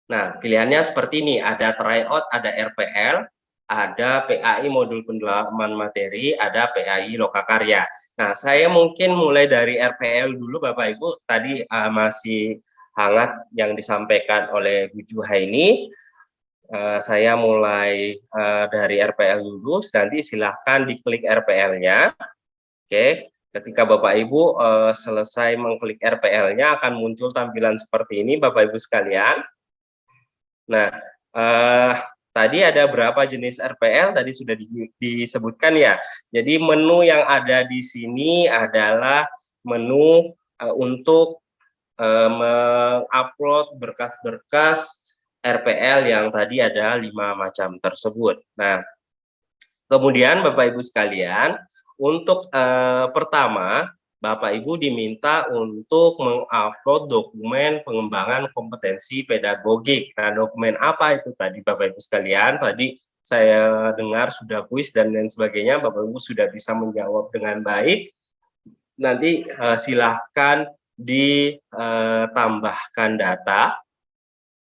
Nah, pilihannya seperti ini, ada tryout, ada RPL, ada PAI modul pendalaman materi, ada PAI lokakarya. Nah, saya mungkin mulai dari RPL dulu Bapak Ibu, tadi masih hangat yang disampaikan oleh Bu Juha ini. Saya mulai dari RPL dulu, nanti silahkan diklik RPL-nya. Oke, ketika Bapak Ibu selesai mengklik RPL-nya akan muncul tampilan seperti ini Bapak Ibu sekalian. Nah, tadi ada berapa jenis RPL tadi sudah disebutkan ya. Jadi menu yang ada di sini adalah menu untuk mengupload berkas-berkas RPL yang tadi ada 5 macam tersebut. Nah, kemudian Bapak Ibu sekalian, untuk pertama Bapak Ibu diminta untuk mengupload dokumen pengembangan kompetensi pedagogik. Nah, dokumen apa itu tadi Bapak Ibu sekalian? Tadi saya dengar sudah kuis dan lain sebagainya, Bapak Ibu sudah bisa menjawab dengan baik. Nanti silahkan ditambahkan data.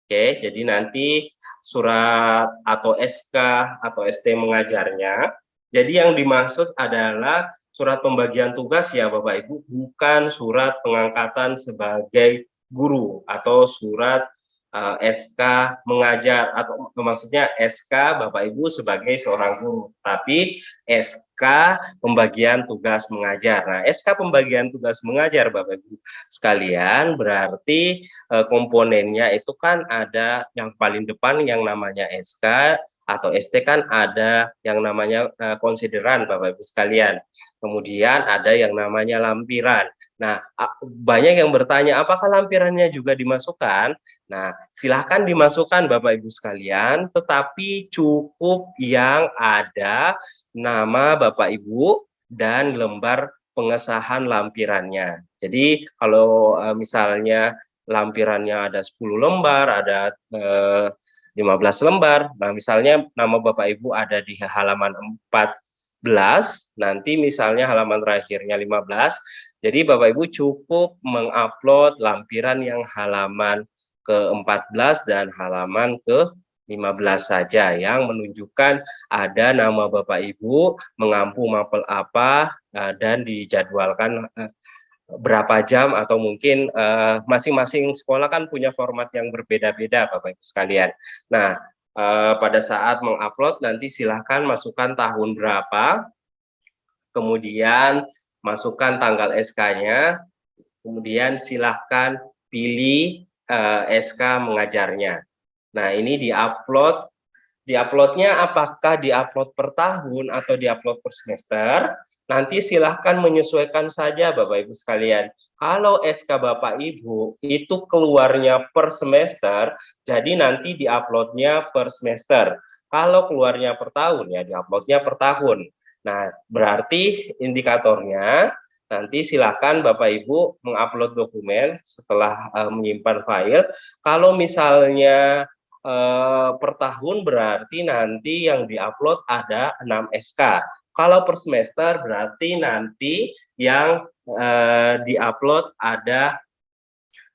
Oke, jadi nanti surat atau SK atau ST mengajarnya. Jadi yang dimaksud adalah surat pembagian tugas ya Bapak Ibu, bukan surat pengangkatan sebagai guru atau surat SK mengajar atau maksudnya SK Bapak Ibu sebagai seorang guru, tapi SK pembagian tugas mengajar. Nah, SK pembagian tugas mengajar Bapak Ibu sekalian berarti komponennya itu kan ada yang paling depan yang namanya SK atau ST kan ada yang namanya konsideran Bapak Ibu sekalian. Kemudian ada yang namanya lampiran. Nah, banyak yang bertanya apakah lampirannya juga dimasukkan? Nah, silahkan dimasukkan Bapak Ibu sekalian, tetapi cukup yang ada nama Bapak Ibu dan lembar pengesahan lampirannya. Jadi kalau misalnya lampirannya ada 10 lembar, ada 15 lembar. Nah, misalnya nama Bapak Ibu ada di halaman 14, nanti misalnya halaman terakhirnya 15. Jadi Bapak Ibu cukup mengupload lampiran yang halaman ke-14 dan halaman ke-15 saja yang menunjukkan ada nama Bapak Ibu, mengampu mapel apa, dan dijadwalkan berapa jam atau mungkin masing-masing sekolah kan punya format yang berbeda-beda Bapak Ibu sekalian. Nah, pada saat mengupload nanti silahkan masukkan tahun berapa, kemudian masukkan tanggal SK-nya, kemudian silahkan pilih SK mengajarnya. Nah, ini diupload. Diuploadnya apakah diupload per tahun atau diupload per semester? Nanti silahkan menyesuaikan saja Bapak Ibu sekalian. Kalau SK Bapak Ibu itu keluarnya per semester, jadi nanti diuploadnya per semester. Kalau keluarnya per tahun, ya diuploadnya per tahun. Nah, berarti indikatornya nanti silahkan Bapak Ibu mengupload dokumen setelah menyimpan file. Kalau misalnya per tahun berarti nanti yang diupload ada 6 SK. Kalau per semester berarti nanti yang diupload ada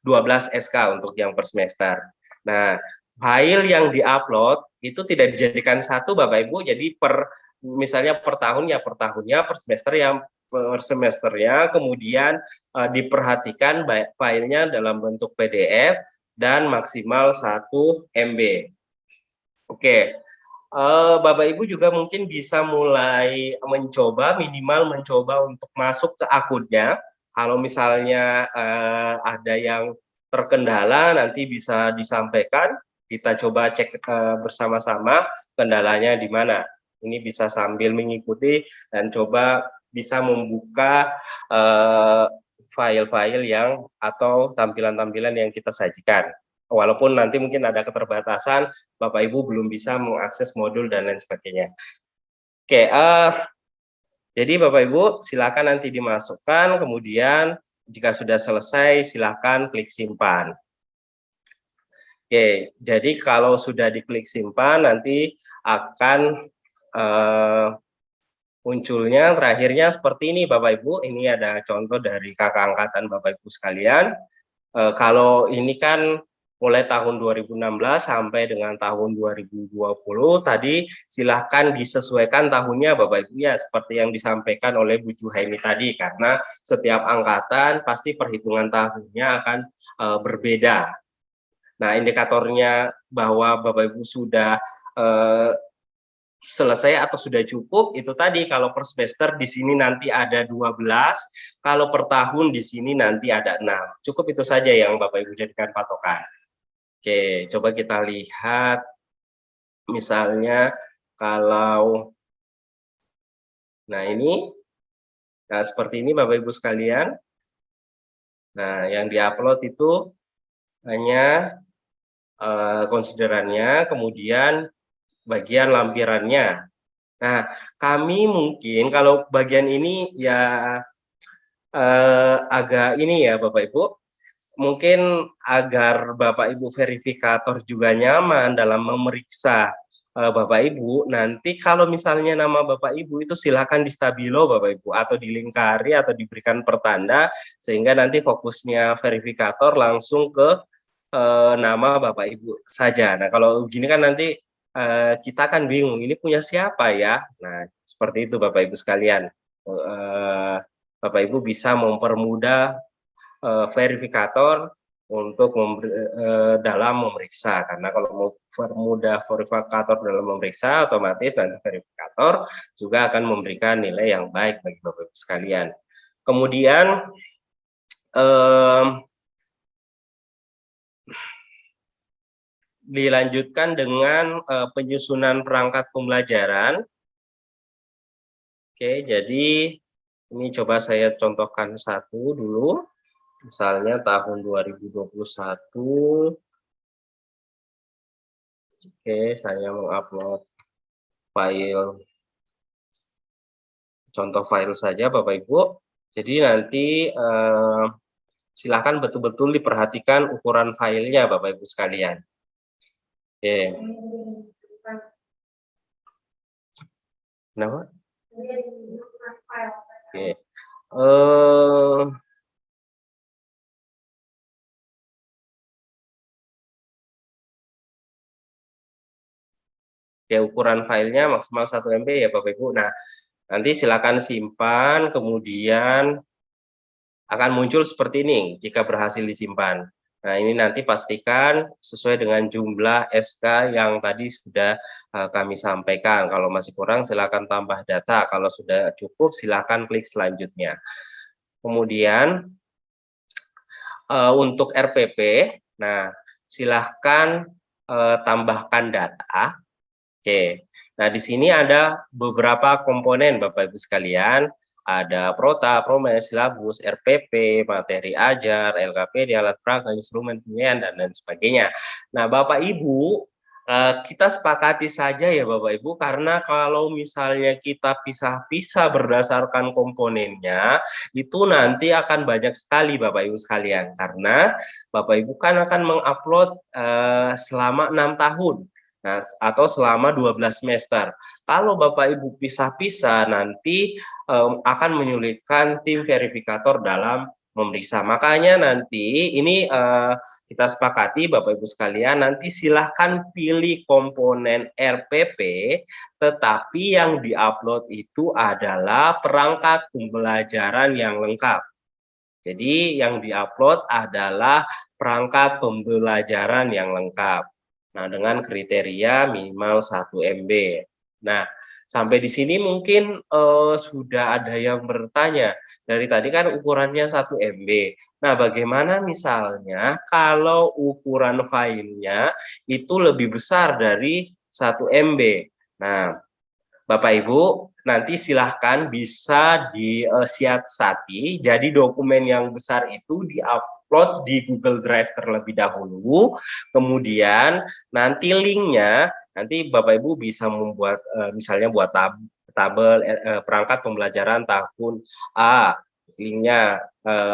12 SK untuk yang per semester. Nah, file yang diupload itu tidak dijadikan satu Bapak Ibu, jadi misalnya per tahun ya per tahunnya, per semester yang per semesternya, kemudian diperhatikan filenya dalam bentuk PDF dan maksimal 1 MB. Oke, Bapak Ibu juga mungkin bisa mulai minimal mencoba untuk masuk ke akunnya. Kalau misalnya ada yang terkendala nanti bisa disampaikan, kita coba cek bersama-sama kendalanya di mana. Ini bisa sambil mengikuti dan coba bisa membuka file-file yang atau tampilan-tampilan yang kita sajikan. Walaupun nanti mungkin ada keterbatasan, Bapak Ibu belum bisa mengakses modul dan lain sebagainya. Oke, jadi Bapak Ibu silakan nanti dimasukkan, kemudian jika sudah selesai silakan klik simpan. Oke, jadi kalau sudah diklik simpan nanti akan munculnya terakhirnya seperti ini Bapak Ibu. Ini ada contoh dari kakak angkatan Bapak Ibu sekalian. Kalau ini kan mulai tahun 2016 sampai dengan tahun 2020 tadi silahkan disesuaikan tahunnya Bapak Ibu ya seperti yang disampaikan oleh Bu Juhaini tadi karena setiap angkatan pasti perhitungan tahunnya akan berbeda. Nah, indikatornya bahwa Bapak Ibu sudah selesai atau sudah cukup itu tadi kalau per semester di sini nanti ada 12, kalau per tahun di sini nanti ada 6. Cukup itu saja yang Bapak Ibu jadikan patokan. Oke, coba kita lihat misalnya kalau nah ini nah seperti ini Bapak Ibu sekalian. Nah, yang diupload itu hanya konsiderannya, kemudian bagian lampirannya. Nah, kami mungkin kalau bagian ini ya agak ini ya Bapak Ibu, mungkin agar Bapak Ibu verifikator juga nyaman dalam memeriksa Bapak Ibu, nanti kalau misalnya nama Bapak Ibu itu silakan di stabilo Bapak Ibu atau dilingkari atau diberikan pertanda sehingga nanti fokusnya verifikator langsung ke nama Bapak Ibu saja. Nah, kalau gini kan nanti kita kan bingung ini punya siapa ya. Nah, seperti itu Bapak Ibu sekalian. Bapak Ibu bisa mempermudah verifikator untuk dalam memeriksa karena kalau mau permudah verifikator dalam memeriksa otomatis nanti verifikator juga akan memberikan nilai yang baik bagi Bapak Ibu sekalian. Kemudian dilanjutkan dengan penyusunan perangkat pembelajaran. Oke, jadi ini coba saya contohkan satu dulu. Misalnya tahun 2021. Oke, saya mengupload file contoh file saja Bapak Ibu. Jadi nanti silakan betul-betul diperhatikan ukuran filenya Bapak Ibu sekalian. Oke. Kenapa? Oke. Ya, ukuran filenya maksimal 1 MB ya Bapak Ibu. Nah, nanti silakan simpan, kemudian akan muncul seperti ini jika berhasil disimpan. Nah, ini nanti pastikan sesuai dengan jumlah SK yang tadi sudah kami sampaikan. Kalau masih kurang silakan tambah data, kalau sudah cukup silakan klik selanjutnya. Kemudian untuk RPP, nah silahkan tambahkan data. Oke, nah di sini ada beberapa komponen Bapak Ibu sekalian, ada Prota, Promes, Silabus, RPP, materi ajar, LKPD, alat peraga, instrumen penilaian, dan lain sebagainya. Nah Bapak Ibu, kita sepakati saja ya Bapak Ibu, karena kalau misalnya kita pisah-pisah berdasarkan komponennya, itu nanti akan banyak sekali Bapak Ibu sekalian, karena Bapak Ibu kan akan mengupload selama 6 tahun. Nah, atau selama 12 semester. Kalau Bapak Ibu pisah-pisah nanti akan menyulitkan tim verifikator dalam memeriksa. Makanya nanti ini kita sepakati Bapak Ibu sekalian, nanti silahkan pilih komponen RPP, tetapi yang diupload itu adalah perangkat pembelajaran yang lengkap. Jadi yang diupload adalah perangkat pembelajaran yang lengkap. Nah, dengan kriteria minimal 1 MB. Nah, sampai di sini mungkin sudah ada yang bertanya. Dari tadi kan ukurannya 1 MB. Nah, bagaimana misalnya kalau ukuran filenya itu lebih besar dari 1 MB? Nah, Bapak Ibu, nanti silahkan bisa disiasati. Jadi dokumen yang besar itu diupload di Google Drive terlebih dahulu. Kemudian nanti linknya, nanti Bapak Ibu bisa membuat misalnya buat tabel perangkat pembelajaran tahun A. Linknya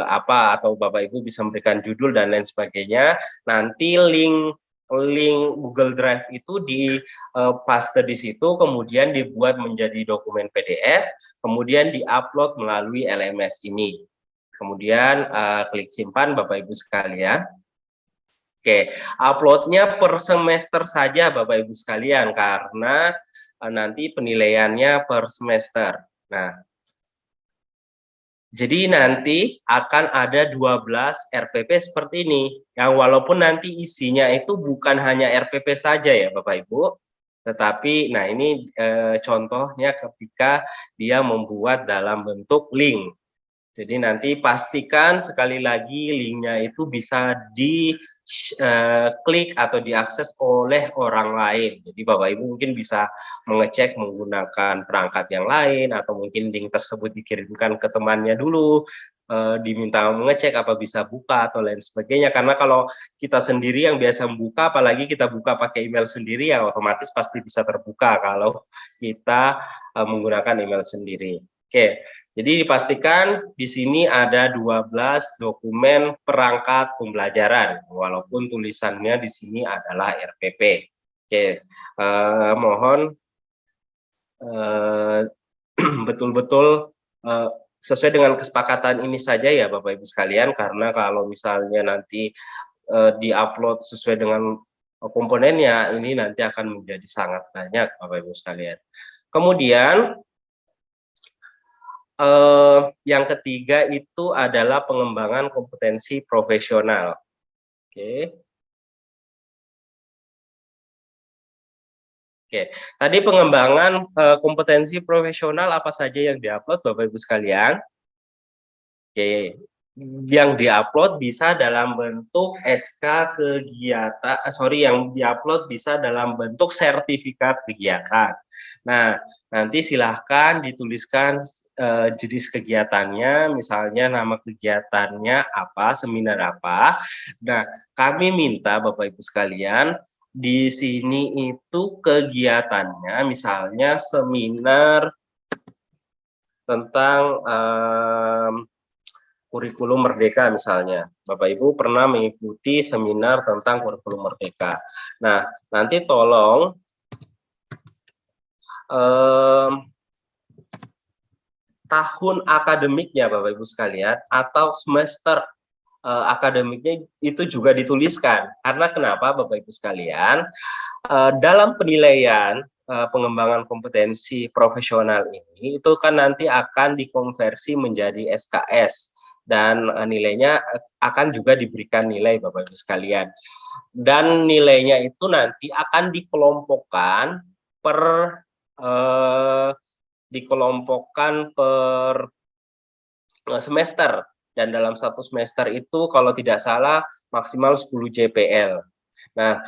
apa atau Bapak Ibu bisa memberikan judul dan lain sebagainya. Nanti link Google Drive itu paste di situ, kemudian dibuat menjadi dokumen PDF, kemudian diupload melalui LMS ini. Kemudian klik simpan Bapak Ibu sekalian. Oke, uploadnya per semester saja Bapak Ibu sekalian karena nanti penilaiannya per semester. Nah, jadi nanti akan ada 12 RPP seperti ini. Yang walaupun nanti isinya itu bukan hanya RPP saja ya Bapak Ibu, tetapi nah ini contohnya ketika dia membuat dalam bentuk link. Jadi nanti pastikan sekali lagi linknya itu bisa klik atau diakses oleh orang lain. Jadi Bapak Ibu mungkin bisa mengecek menggunakan perangkat yang lain atau mungkin link tersebut dikirimkan ke temannya dulu, diminta mengecek apa bisa buka atau lain sebagainya. Karena kalau kita sendiri yang biasa membuka, apalagi kita buka pakai email sendiri, ya otomatis pasti bisa terbuka kalau kita menggunakan email sendiri. Oke, jadi dipastikan di sini ada 12 dokumen perangkat pembelajaran, walaupun tulisannya di sini adalah RPP. Oke, mohon betul-betul sesuai dengan kesepakatan ini saja ya Bapak Ibu sekalian, karena kalau misalnya nanti diupload sesuai dengan komponennya, ini nanti akan menjadi sangat banyak Bapak Ibu sekalian. Kemudian yang ketiga itu adalah pengembangan kompetensi profesional. Oke. Oke, tadi pengembangan kompetensi profesional apa saja yang diupload Bapak Ibu sekalian? Oke, yang diupload bisa dalam bentuk SK kegiatan, yang diupload bisa dalam bentuk sertifikat kegiatan. Nah, nanti silahkan dituliskan jenis kegiatannya, misalnya nama kegiatannya apa, seminar apa. Nah, kami minta Bapak Ibu sekalian, di sini itu kegiatannya, misalnya seminar tentang kurikulum merdeka misalnya. Bapak Ibu pernah mengikuti seminar tentang kurikulum merdeka. Nah, nanti tolong tahun akademiknya Bapak Ibu sekalian atau semester akademiknya itu juga dituliskan. Karena kenapa Bapak Ibu sekalian? Dalam penilaian pengembangan kompetensi profesional ini itu kan nanti akan dikonversi menjadi SKS dan nilainya akan juga diberikan nilai Bapak Ibu sekalian. Dan nilainya itu nanti akan dikelompokkan per semester, dan dalam satu semester itu kalau tidak salah maksimal 10 JPL. Nah,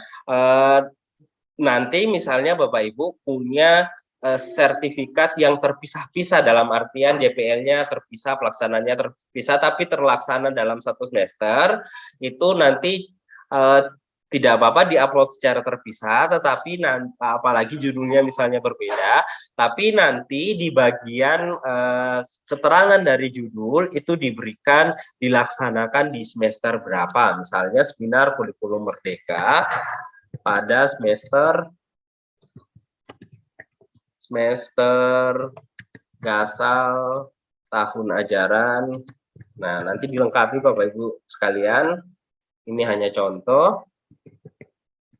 nanti misalnya Bapak Ibu punya sertifikat yang terpisah-pisah, dalam artian JPL-nya terpisah, pelaksananya terpisah, tapi terlaksana dalam satu semester, itu nanti tidak apa-apa diupload secara terpisah, tetapi nanti, apalagi judulnya misalnya berbeda, tapi nanti di bagian keterangan dari judul itu diberikan dilaksanakan di semester berapa, misalnya seminar kurikulum merdeka pada semester gasal tahun ajaran. Nah, nanti dilengkapi Bapak Ibu sekalian. Ini hanya contoh.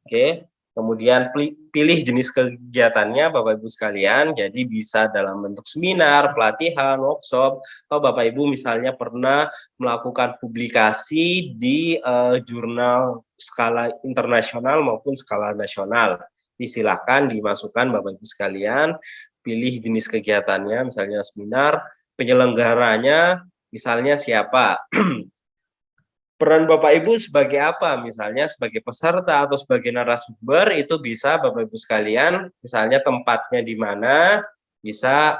Oke. Kemudian pilih jenis kegiatannya Bapak Ibu sekalian. Jadi bisa dalam bentuk seminar, pelatihan, workshop, atau Bapak Ibu misalnya pernah melakukan publikasi di jurnal skala internasional maupun skala nasional. Silahkan dimasukkan Bapak Ibu sekalian, pilih jenis kegiatannya, misalnya seminar, penyelenggaranya misalnya siapa, peran Bapak Ibu sebagai apa, misalnya sebagai peserta atau sebagai narasumber, itu bisa Bapak Ibu sekalian, misalnya tempatnya di mana, bisa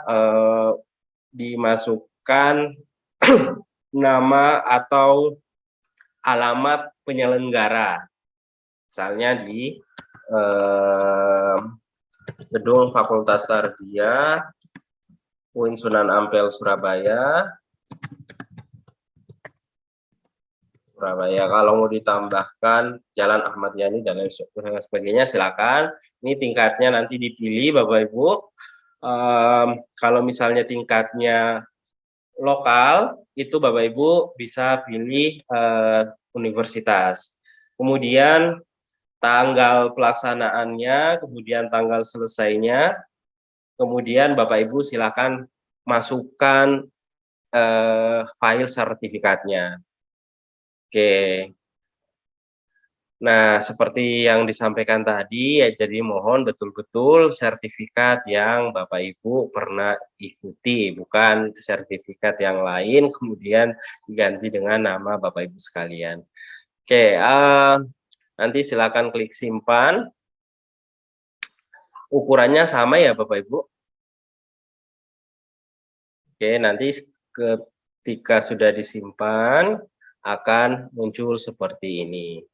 dimasukkan nama atau alamat penyelenggara, misalnya di Gedung Fakultas Tarbiyah UIN Sunan Ampel Surabaya. Kalau mau ditambahkan Jalan Ahmad Yani dan lain sebagainya silakan. Ini tingkatnya nanti dipilih Bapak Ibu. Kalau misalnya tingkatnya lokal itu Bapak Ibu bisa pilih universitas. kemudian tanggal pelaksanaannya, kemudian tanggal selesainya, kemudian Bapak Ibu silakan masukkan file sertifikatnya. Oke. Nah, seperti yang disampaikan tadi, ya jadi mohon betul-betul sertifikat yang Bapak Ibu pernah ikuti, bukan sertifikat yang lain kemudian diganti dengan nama Bapak Ibu sekalian. Oke, nanti silakan klik simpan. Ukurannya sama ya Bapak Ibu. Oke, nanti ketika sudah disimpan akan muncul seperti ini.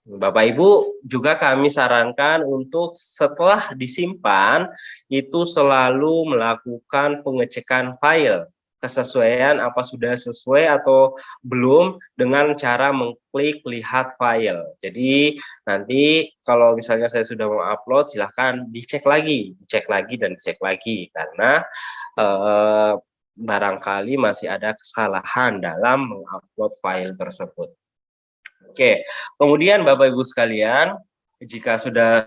Bapak Ibu, juga kami sarankan untuk setelah disimpan itu selalu melakukan pengecekan file kesesuaian apa sudah sesuai atau belum dengan cara mengklik lihat file. Jadi nanti kalau misalnya saya sudah mau upload silahkan dicek lagi dan dicek lagi karena barangkali masih ada kesalahan dalam mengupload file tersebut. Oke, kemudian Bapak Ibu sekalian, jika sudah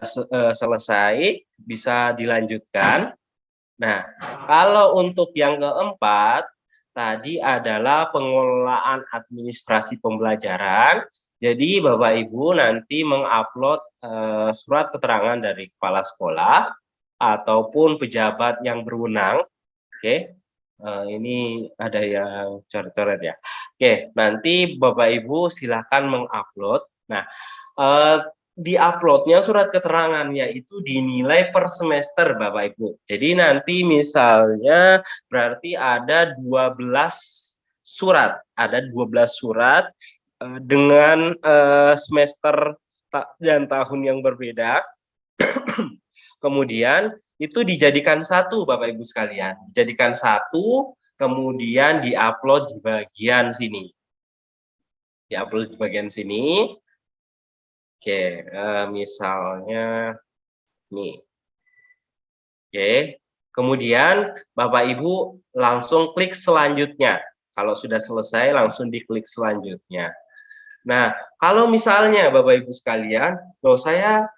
selesai, bisa dilanjutkan. Nah, kalau untuk yang keempat, tadi adalah pengelolaan administrasi pembelajaran. Jadi Bapak Ibu nanti mengupload surat keterangan dari kepala sekolah ataupun pejabat yang berwenang. Oke, ini ada yang coret-coret ya. Oke, nanti Bapak Ibu silahkan mengupload. Nah, di uploadnya surat keterangannya itu dinilai per semester Bapak Ibu. Jadi nanti misalnya berarti ada 12 surat, dengan semester dan tahun yang berbeda. Kemudian itu dijadikan satu Bapak Ibu sekalian, dijadikan satu, kemudian diupload di bagian sini. Diupload di bagian sini. Oke, misalnya nih. Oke, kemudian Bapak Ibu langsung klik selanjutnya. Kalau sudah selesai langsung diklik selanjutnya. Nah, kalau misalnya Bapak Ibu sekalian, loh saya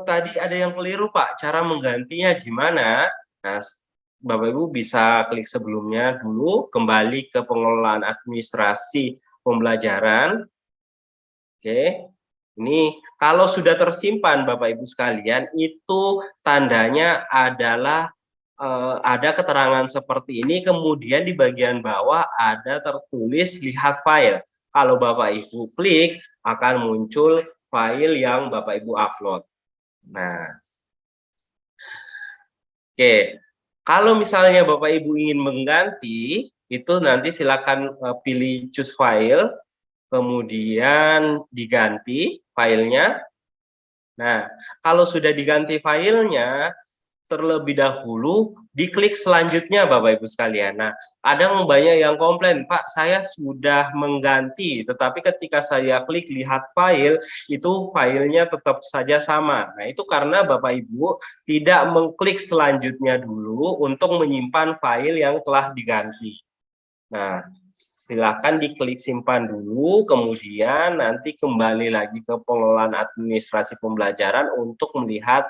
tadi ada yang keliru Pak, cara menggantinya gimana? Nah, Bapak Ibu bisa klik sebelumnya dulu, kembali ke pengelolaan administrasi pembelajaran. Oke, ini kalau sudah tersimpan Bapak Ibu sekalian, itu tandanya adalah ada keterangan seperti ini, kemudian di bagian bawah ada tertulis lihat file. Kalau Bapak Ibu klik, akan muncul file yang Bapak Ibu upload. Nah, oke. Kalau misalnya Bapak Ibu ingin mengganti, itu nanti silakan pilih choose file, kemudian diganti filenya. Nah, kalau sudah diganti filenya, terlebih dahulu diklik selanjutnya Bapak Ibu sekalian. Nah, ada banyak yang komplain, Pak, saya sudah mengganti, tetapi ketika saya klik lihat file, itu filenya tetap saja sama. Nah, itu karena Bapak Ibu tidak mengklik selanjutnya dulu untuk menyimpan file yang telah diganti. Nah, silakan diklik simpan dulu, kemudian nanti kembali lagi ke pengelolaan administrasi pembelajaran untuk melihat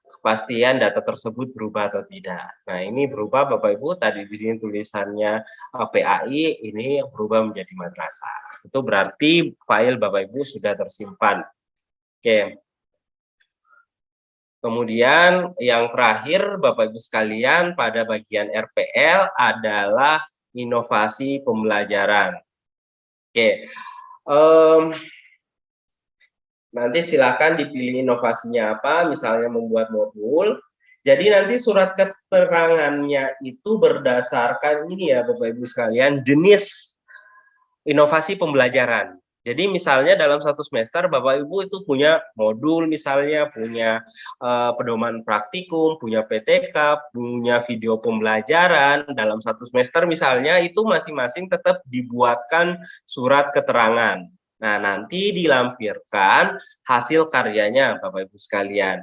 kepastian data tersebut berubah atau tidak. Nah, ini berubah Bapak Ibu, tadi di sini tulisannya PAI, ini berubah menjadi madrasah. Itu berarti file Bapak Ibu sudah tersimpan. Oke. Kemudian yang terakhir Bapak Ibu sekalian pada bagian RPL adalah inovasi pembelajaran. Oke. Nanti silakan dipilih inovasinya apa, misalnya membuat modul. Jadi nanti surat keterangannya itu berdasarkan ini ya Bapak Ibu sekalian, jenis inovasi pembelajaran. Jadi misalnya dalam satu semester Bapak Ibu itu punya modul misalnya, punya pedoman praktikum, punya PTK, punya video pembelajaran. Dalam satu semester misalnya itu masing-masing tetap dibuatkan surat keterangan. Nah, nanti dilampirkan hasil karyanya Bapak Ibu sekalian.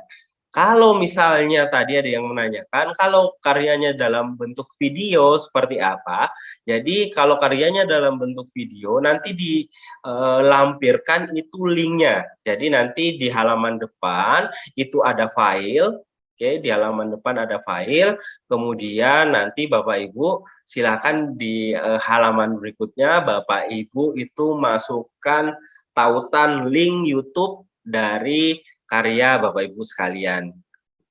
Kalau misalnya tadi ada yang menanyakan, kalau karyanya dalam bentuk video seperti apa? Jadi kalau karyanya dalam bentuk video nanti dilampirkan itu linknya. Jadi nanti di halaman depan itu ada file, oke, di halaman depan ada file, kemudian nanti Bapak Ibu silakan di halaman berikutnya Bapak Ibu itu masukkan tautan link YouTube dari karya Bapak Ibu sekalian.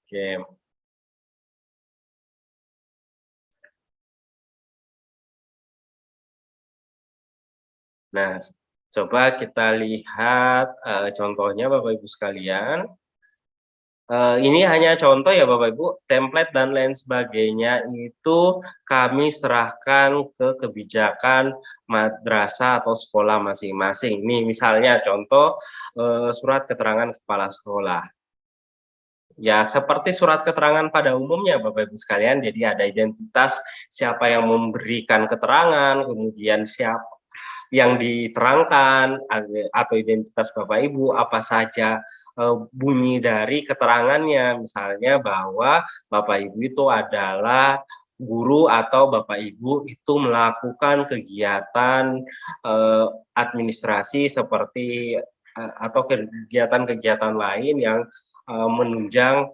Oke. Nah, coba kita lihat contohnya Bapak Ibu sekalian. Ini hanya contoh ya Bapak Ibu, template dan lain sebagainya itu kami serahkan ke kebijakan madrasah atau sekolah masing-masing. Ini misalnya contoh surat keterangan kepala sekolah. Ya, seperti surat keterangan pada umumnya Bapak Ibu sekalian, jadi ada identitas siapa yang memberikan keterangan, kemudian siapa yang diterangkan, atau identitas Bapak Ibu, apa saja bunyi dari keterangannya, misalnya bahwa Bapak Ibu itu adalah guru atau Bapak Ibu itu melakukan kegiatan administrasi seperti atau kegiatan-kegiatan lain yang menunjang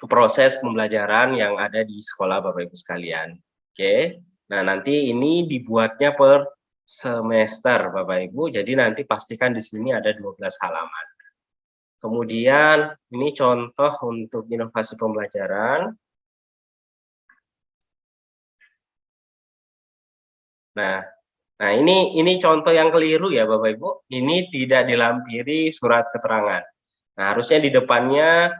proses pembelajaran yang ada di sekolah Bapak Ibu sekalian. Oke. Nah, nanti ini dibuatnya per semester Bapak Ibu. Jadi nanti pastikan di sini ada 12 halaman. Kemudian ini contoh untuk inovasi pembelajaran. Nah, ini contoh yang keliru ya Bapak Ibu. Ini tidak dilampiri surat keterangan. Nah, harusnya di depannya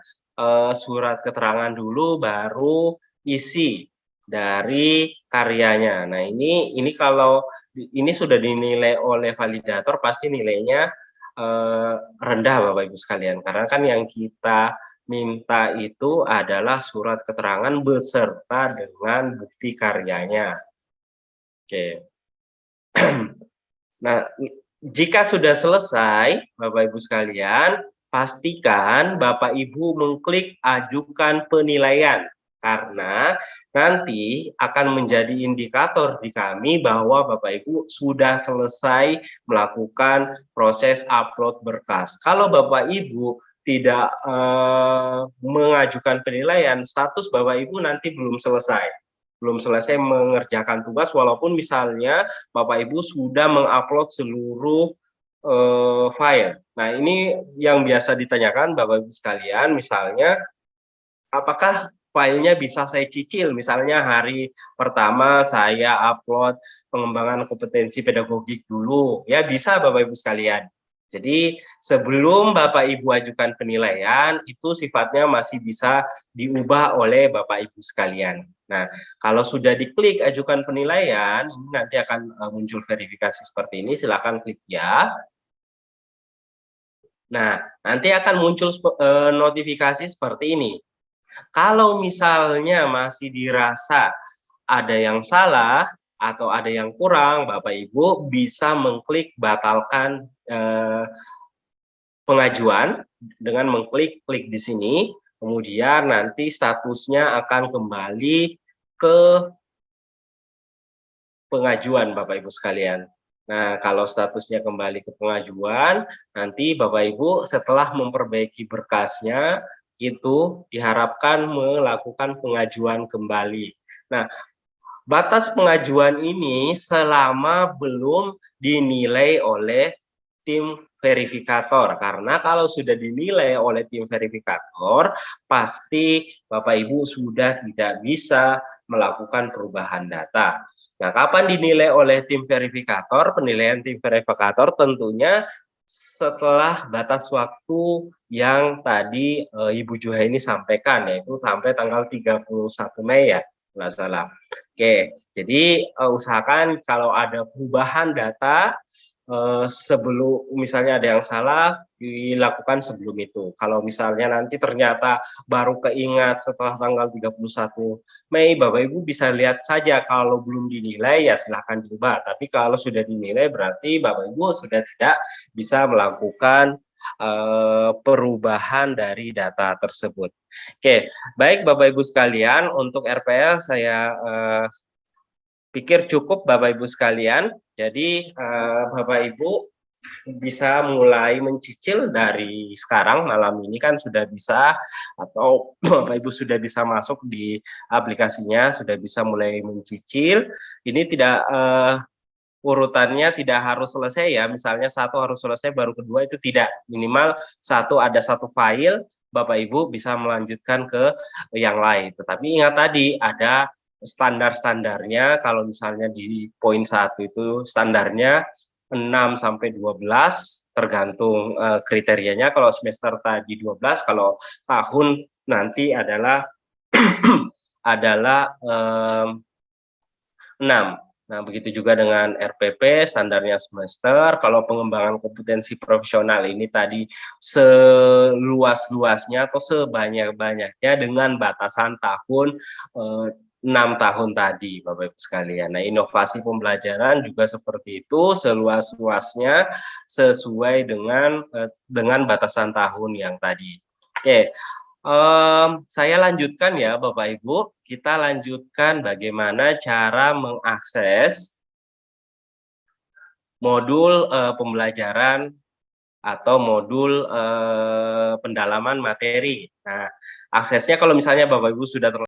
surat keterangan dulu baru isi dari karyanya. Nah, ini kalau ini sudah dinilai oleh validator pasti nilainya rendah Bapak Ibu sekalian. Karena kan yang kita minta itu adalah surat keterangan beserta dengan bukti karyanya. Oke. Nah, jika sudah selesai, Bapak Ibu sekalian, pastikan Bapak Ibu mengklik ajukan penilaian karena nanti akan menjadi indikator di kami bahwa Bapak Ibu sudah selesai melakukan proses upload berkas. Kalau Bapak Ibu tidak mengajukan penilaian, status Bapak Ibu nanti belum selesai mengerjakan tugas walaupun misalnya Bapak Ibu sudah mengupload seluruh file. Nah, ini yang biasa ditanyakan Bapak Ibu sekalian, misalnya apakah filenya bisa saya cicil? Misalnya hari pertama saya upload pengembangan kompetensi pedagogik dulu. Ya, bisa Bapak Ibu sekalian. Jadi sebelum Bapak Ibu ajukan penilaian, itu sifatnya masih bisa diubah oleh Bapak Ibu sekalian. Nah, kalau sudah diklik ajukan penilaian, ini nanti akan muncul verifikasi seperti ini, silakan klik ya. Nah, nanti akan muncul notifikasi seperti ini. Kalau misalnya masih dirasa ada yang salah atau ada yang kurang, Bapak Ibu bisa mengklik batalkan pengajuan dengan klik di sini, kemudian nanti statusnya akan kembali ke pengajuan Bapak Ibu sekalian. Nah, kalau statusnya kembali ke pengajuan, nanti Bapak Ibu setelah memperbaiki berkasnya, itu diharapkan melakukan pengajuan kembali. Nah, batas pengajuan ini selama belum dinilai oleh tim verifikator. Karena kalau sudah dinilai oleh tim verifikator, pasti Bapak Ibu sudah tidak bisa melakukan perubahan data. Nah, kapan dinilai oleh tim verifikator? Penilaian tim verifikator tentunya setelah batas waktu yang tadi Ibu Juhaini sampaikan, yaitu sampai tanggal 31 Mei ya, nggak salah. Oke, jadi usahakan kalau ada perubahan data sebelum misalnya ada yang salah dilakukan sebelum itu. Kalau misalnya nanti ternyata baru keingat setelah tanggal 31 Mei, Bapak Ibu bisa lihat saja kalau belum dinilai ya silahkan diubah. Tapi kalau sudah dinilai berarti Bapak Ibu sudah tidak bisa melakukan perubahan dari data tersebut. Oke, baik Bapak Ibu sekalian, untuk RPL saya pikir cukup Bapak Ibu sekalian. Jadi Bapak Ibu bisa mulai mencicil dari sekarang, malam ini kan sudah bisa, atau Bapak Ibu sudah bisa masuk di aplikasinya, sudah bisa mulai mencicil. Ini tidak urutannya tidak harus selesai ya, misalnya satu harus selesai baru kedua, itu tidak, minimal ada satu file, Bapak Ibu bisa melanjutkan ke yang lain. Tetapi ingat tadi ada standar-standarnya, kalau misalnya di poin 1 itu standarnya 6 sampai 12 tergantung kriterianya. Kalau semester tadi 12, kalau tahun nanti adalah adalah 6. Nah, begitu juga dengan RPP, standarnya semester. Kalau pengembangan kompetensi profesional ini tadi seluas-luasnya atau sebanyak-banyaknya dengan batasan tahun 6 tahun tadi, Bapak Ibu sekalian. Nah, inovasi pembelajaran juga seperti itu, seluas-luasnya sesuai dengan batasan tahun yang tadi. Oke. Saya lanjutkan ya Bapak Ibu, kita lanjutkan bagaimana cara mengakses modul pembelajaran atau modul pendalaman materi. Nah, aksesnya kalau misalnya Bapak Ibu sudah